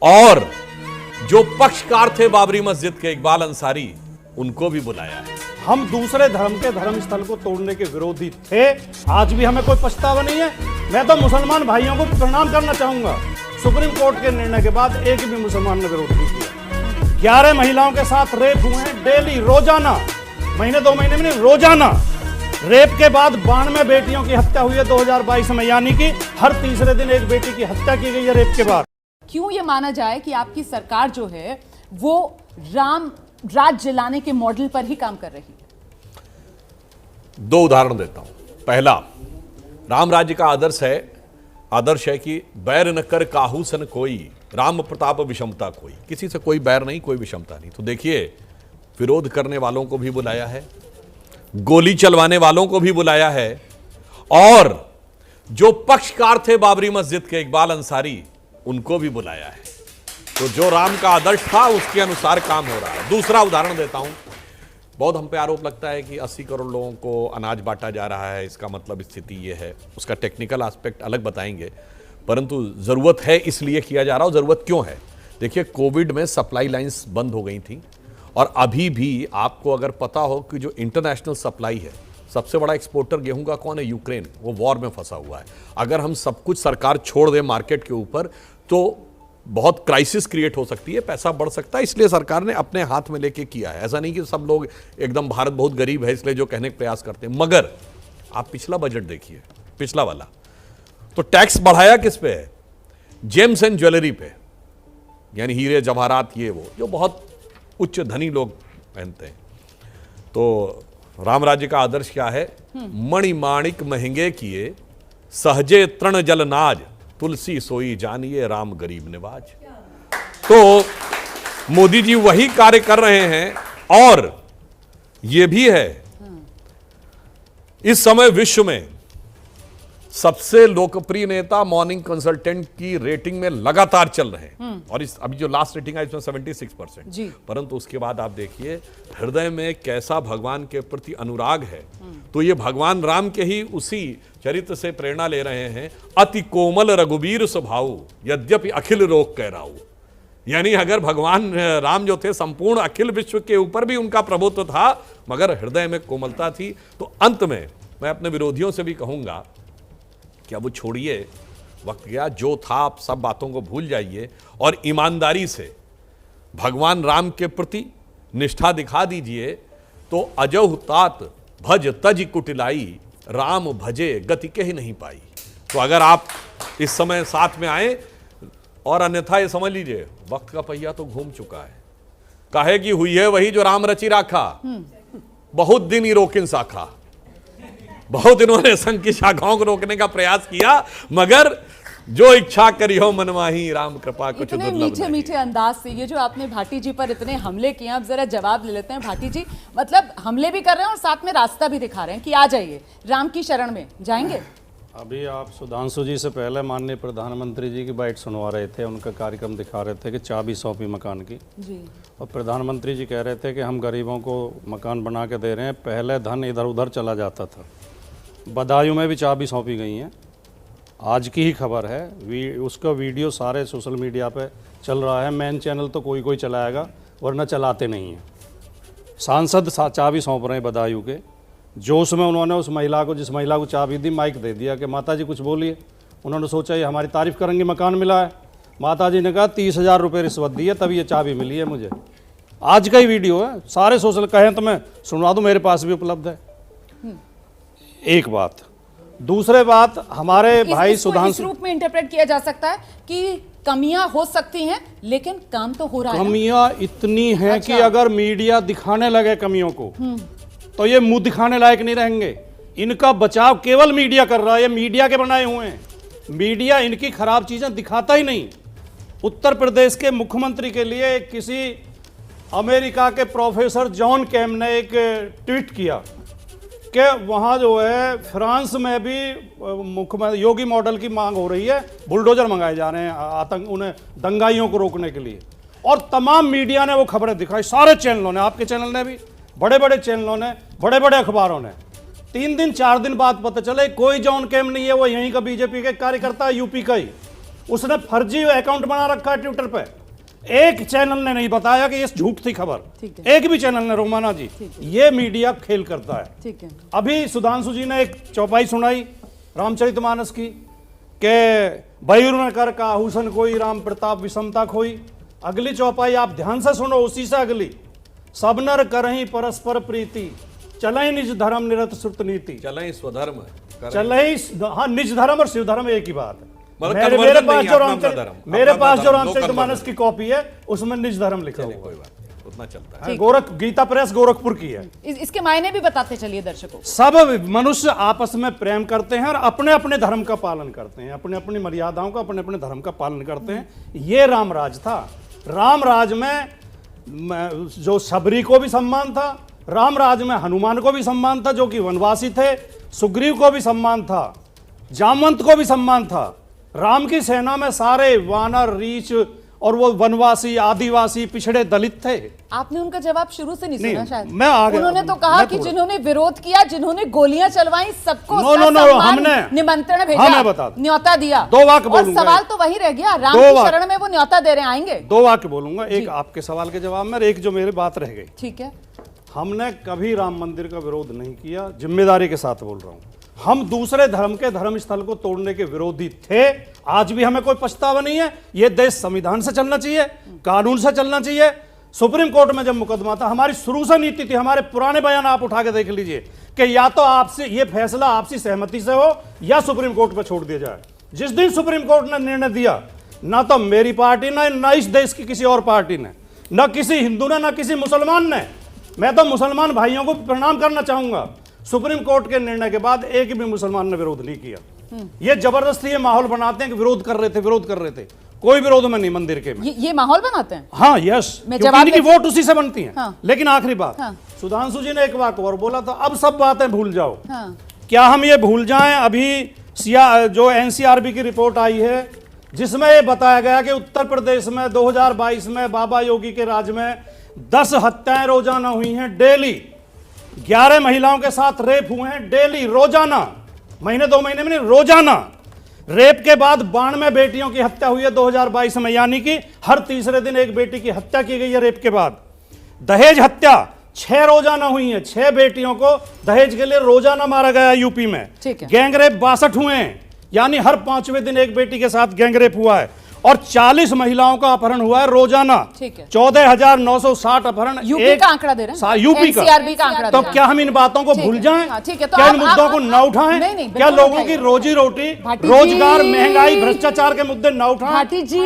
और जो पक्षकार थे बाबरी मस्जिद के इकबाल अंसारी, उनको भी बुलाया है। हम दूसरे धर्म के धर्म स्थल को तोड़ने के विरोधी थे, आज भी हमें कोई पछतावा नहीं है। मैं तो मुसलमान भाइयों को प्रणाम करना चाहूंगा, सुप्रीम कोर्ट के निर्णय के बाद एक भी मुसलमान ने विरोध नहीं किया। 11 महिलाओं के साथ रेप हुए हैं डेली, रोजाना, महीने 2 महीने में नहीं, रोजाना। रेप के बाद 92 बेटियों की हत्या हुई है 2022 में, यानी कि हर तीसरे दिन एक बेटी की हत्या की गई है रेप के बाद। क्यों ये माना जाए कि आपकी सरकार जो है वो राम राज्य लाने के मॉडल पर ही काम कर रही है? 2 उदाहरण देता हूं। पहला, राम राज्य का आदर्श है कि बैर न कर काहू सन कोई, राम प्रताप विषमता कोई। किसी से कोई बैर नहीं, कोई विषमता नहीं। तो देखिए, विरोध करने वालों को भी बुलाया है, गोली चलवाने वालों को भी बुलाया है, और जो पक्षकार थे बाबरी मस्जिद के इकबाल अंसारी, उनको भी बुलाया है। तो जो राम का आदर्श था उसके अनुसार काम हो रहा है। दूसरा उदाहरण देता हूं। बहुत हम पे आरोप लगता है कि 80 करोड़ लोगों को अनाज बांटा जा रहा है, इसका मतलब स्थिति ये है। उसका टेक्निकल एस्पेक्ट अलग बताएंगे, परंतु जरूरत है इसलिए किया जा रहा है। जरूरत क्यों है? देखिए, कोविड में सप्लाई लाइंस बंद हो गई थी, और अभी भी आपको अगर पता हो कि जो इंटरनेशनल सप्लाई है, सबसे बड़ा एक्सपोर्टर गेहूं का कौन है? यूक्रेन। वो वॉर में फंसा हुआ है। अगर हम सब कुछ सरकार छोड़ दे मार्केट के ऊपर, तो बहुत क्राइसिस क्रिएट हो सकती है, पैसा बढ़ सकता है। इसलिए सरकार ने अपने हाथ में लेके किया है। ऐसा नहीं कि सब लोग एकदम भारत बहुत गरीब है इसलिए जो कहने का प्रयास करते हैं। मगर आप पिछला बजट देखिए, पिछला वाला, तो टैक्स बढ़ाया किस पे है? जेम्स एंड ज्वेलरी पे, यानी हीरे जवाहरात, ये वो जो बहुत उच्च धनी लोग पहनते हैं। तो राम राज्य का आदर्श क्या है? मणिमाणिक महंगे किए, सहजे तृण जल नाज, तुलसी सोई जानिए राम गरीब निवाज। तो मोदी जी वही कार्य कर रहे हैं। और यह भी है, इस समय विश्व में सबसे लोकप्रिय नेता मॉर्निंग कंसल्टेंट की रेटिंग में लगातार चल रहे हैं, और इस अभी जो लास्ट रेटिंग है इसमें 76%। परंतु उसके बाद आप देखिए हृदय में कैसा भगवान के प्रति अनुराग है। तो ये भगवान राम के ही उसी चरित्र से प्रेरणा ले रहे हैं। अति कोमल रघुबीर स्वभाव, यद्यपि अखिल रोग कह राहु। यानी अगर भगवान राम जो थे, संपूर्ण अखिल विश्व के ऊपर भी उनका प्रभुत्व था, मगर हृदय में कोमलता थी। तो अंत में मैं अपने विरोधियों से भी कहूंगा कि अब छोड़िए, वक्त गया, जो था आप सब बातों को भूल जाइए और ईमानदारी से भगवान राम के प्रति निष्ठा दिखा दीजिए। तो अजहु तात भज तज कुटिलाई, राम भजे गति के ही नहीं पाई। तो अगर आप इस समय साथ में आए, और अन्यथा ये समझ लीजिए वक्त का पहिया तो घूम चुका है। काहे कि हुई है वही जो राम रचि राखा, बहुत दिन ही रोकिन साखा। बहुत इन्होंने संघ की शाखाओं को रोकने का प्रयास किया, मगर जो इच्छा करी हो मनमाही, राम कृपा कुछ इतने दुर्लभ मीठे मीठे अंदाज से ये जो आपने भाटी जी पर इतने हमले किए, अब जरा जवाब ले लेते हैं। भाटी जी, मतलब हमले भी कर रहे हैं और साथ में रास्ता भी दिखा रहे हैं कि आ जाइए, राम की शरण में जाएंगे। अभी आप सुधांशु जी से पहले माननीय प्रधानमंत्री जी की बाइट सुनवा रहे थे, उनका कार्यक्रम दिखा रहे थे कि चाबी सौंपी मकान की जी। और प्रधानमंत्री जी कह रहे थे कि हम गरीबों को मकान बना के दे रहे हैं, पहले धन इधर उधर चला जाता था। बदायूं में भी चाबी सौंपी गई हैं, आज की ही खबर है। उसका वीडियो सारे सोशल मीडिया पे चल रहा है। मेन चैनल तो कोई कोई चलाएगा, वरना चलाते नहीं हैं। सांसद चाबी सौंप रहे हैं बदायूं के। जोश में उन्होंने उस महिला को, जिस महिला को चाबी दी, माइक दे दिया कि माता जी कुछ बोलिए। उन्होंने सोचा ये हमारी तारीफ करेंगे, मकान मिला है। माता जी ने कहा 30,000 रुपये रिश्वत दी है, तभी ये चाबी मिली है मुझे। आज का ही वीडियो है, सारे सोशल कहें तो मैं सुनवा दूँ, मेरे पास भी उपलब्ध है। एक बात। दूसरे बात, हमारे भाई सुधांशु, इस रूप में इंटरप्रेट किया जा सकता है कि कमियां हो सकती हैं, लेकिन काम तो हो रहा है। कमियां इतनी हैं कि अगर मीडिया दिखाने लगे कमियों को, तो ये मुंह दिखाने लायक नहीं रहेंगे। इनका बचाव केवल मीडिया कर रहा है, ये मीडिया के बनाए हुए हैं। मीडिया इनकी खराब चीजें दिखाता ही नहीं। उत्तर प्रदेश के मुख्यमंत्री के लिए किसी अमेरिका के प्रोफेसर जॉन कैम ने एक ट्वीट किया कि वहाँ जो है फ्रांस में भी मुख्यमंत्री योगी मॉडल की मांग हो रही है, बुलडोजर मंगाए जा रहे हैं आतंक, उन्हें दंगाइयों को रोकने के लिए। और तमाम मीडिया ने वो खबरें दिखाई, सारे चैनलों ने, आपके चैनल ने भी, बड़े बड़े चैनलों ने, बड़े बड़े अखबारों ने। 3 दिन 4 दिन बाद पता चले कोई जॉन कैम नहीं है, वो यहीं का बीजेपी के कार्यकर्ता है, यूपी का ही। उसने फर्जी अकाउंट बना रखा है ट्विटर पे। एक चैनल ने नहीं बताया कि ये झूठ थी खबर, ठीक है। एक भी चैनल ने, रोमाना जी, ये मीडिया खेल करता है। ठीक है। अभी सुधांशु जी ने एक चौपाई सुनाई रामचरितमानस की कि बयूर न कर काहूसन कोई, राम प्रताप विषमता खोई। अगली चौपाई आप ध्यान से सुनो, उसी से अगली, सब नर करहीं परस्पर प्रीति, चलई निज धर्म निरत श्रुत नीति। चलें स्वधर्म चलई, हाँ, निज धर्म और शिव धर्म एक ही बात है। मतलब मेरे conversion पास नहीं, जो अपना धर्म, मेरे अपना पास जो धर्म, no रामचरितमानस conversion। की कॉपी है उसमें निज धर्म लिखा हुआ कोई बात नहीं, उतना चलता है। है। गोरख गीता प्रेस गोरखपुर की है। इसके मायने भी बताते चलिए दर्शकों। सब मनुष्य आपस में प्रेम करते हैं और अपने अपने धर्म का पालन करते हैं, अपने अपनी मर्यादाओं का, अपने अपने धर्म का पालन करते हैं। ये रामराज था। रामराज में जो शबरी को भी सम्मान था, रामराज में हनुमान को भी सम्मान था जो कि वनवासी थे, सुग्रीव को भी सम्मान था, जामवंत को भी सम्मान था। राम की सेना में सारे वानर, रीछ और वो वनवासी, आदिवासी, पिछड़े दलित थे। आपने उनका जवाब शुरू से नहीं सुना शायद। मैं आ गया। उन्होंने तो कहा मैं कि थोड़ा- जिन्होंने विरोध किया, जिन्होंने गोलियां चलवाई, सबको नो, नो, नो, ससम्मान हमने- निमंत्रण भेजा, हाँ, मैं बता दूं। न्योता दिया। दो वाक्य और बोलूंगा। सवाल तो वही रह गया, राम दो की वाक्य। शरण में वो न्योता दे रहे आएंगे। 2 वाक्य बोलूंगा, एक आपके सवाल के जवाब में और एक जो मेरी बात रह गई। ठीक है। हमने कभी राम मंदिर का विरोध नहीं किया, जिम्मेदारी के साथ बोल रहा हूं। हम दूसरे धर्म के धर्म स्थल को तोड़ने के विरोधी थे, आज भी हमें कोई पछतावा नहीं है। यह देश संविधान से चलना चाहिए, कानून से चलना चाहिए। सुप्रीम कोर्ट में जब मुकदमा था, हमारी शुरू से नीति थी, हमारे पुराने बयान आप उठा के देख लीजिए कि या तो आपसे ये फैसला आपसी सहमति से हो या सुप्रीम कोर्ट पर छोड़ दिया जाए। जिस दिन सुप्रीम कोर्ट ने निर्णय दिया, ना तो मेरी पार्टी ने, ना इस देश की किसी और पार्टी ने, ना किसी हिंदू ने, ना किसी मुसलमान ने, मैं तो मुसलमान भाइयों को प्रणाम करना चाहूंगा, सुप्रीम कोर्ट के निर्णय के बाद एक भी मुसलमान ने विरोध नहीं किया। ये जबरदस्ती ये माहौल बनाते हैं कि विरोध कर रहे थे, कोई विरोध में नहीं मंदिर के में। ये माहौल बनाते हैं। हाँ, यस, मैं क्योंकि जवाब इनकी दे- वोट उसी से बनती है। हाँ। लेकिन आखिरी बात, हाँ। सुधांशु जी ने एक वाक्य और बोला था, अब सब बातें भूल जाओ। हाँ। क्या हम ये भूल जाएं? अभी जो एनसीआरबी की रिपोर्ट आई है जिसमें ये बताया गया कि उत्तर प्रदेश में 2022 में बाबा योगी के राज में 10 हत्याएं रोजाना हुई हैं, डेली 11 महिलाओं के साथ रेप हुए हैं, डेली, रोजाना, महीने 2 महीने में नहीं, रोजाना। रेप के बाद 92 बेटियों की हत्या हुई है 2022 में, यानी कि हर तीसरे दिन एक बेटी की हत्या की गई है रेप के बाद। दहेज हत्या 6 रोजाना हुई है, 6 बेटियों को दहेज के लिए रोजाना मारा गया यूपी में। ठीक है। गैंगरेप 62 हुए हैं, यानी हर 5वें दिन एक बेटी के साथ गैंगरेप हुआ है। और 40 महिलाओं का अपहरण हुआ है रोजाना। ठीक है। 14,960 अपहरण यूपी का आंकड़ा दे रहे हैं, यूपी का। एनसीआरबी का आंकड़ा तो दे रहे हैं। क्या हम इन बातों को ठीक भूल है। जाएं? हाँ, ठीक है, तो क्या इन आप- मुद्दों को आप- न उठाएं? नहीं, क्या बिल्कुल लोगों की उठाइए। रोजी रोटी, भाटी रोजगार, जी। महंगाई, भ्रष्टाचार के मुद्दे न उठाएं? भाटी जी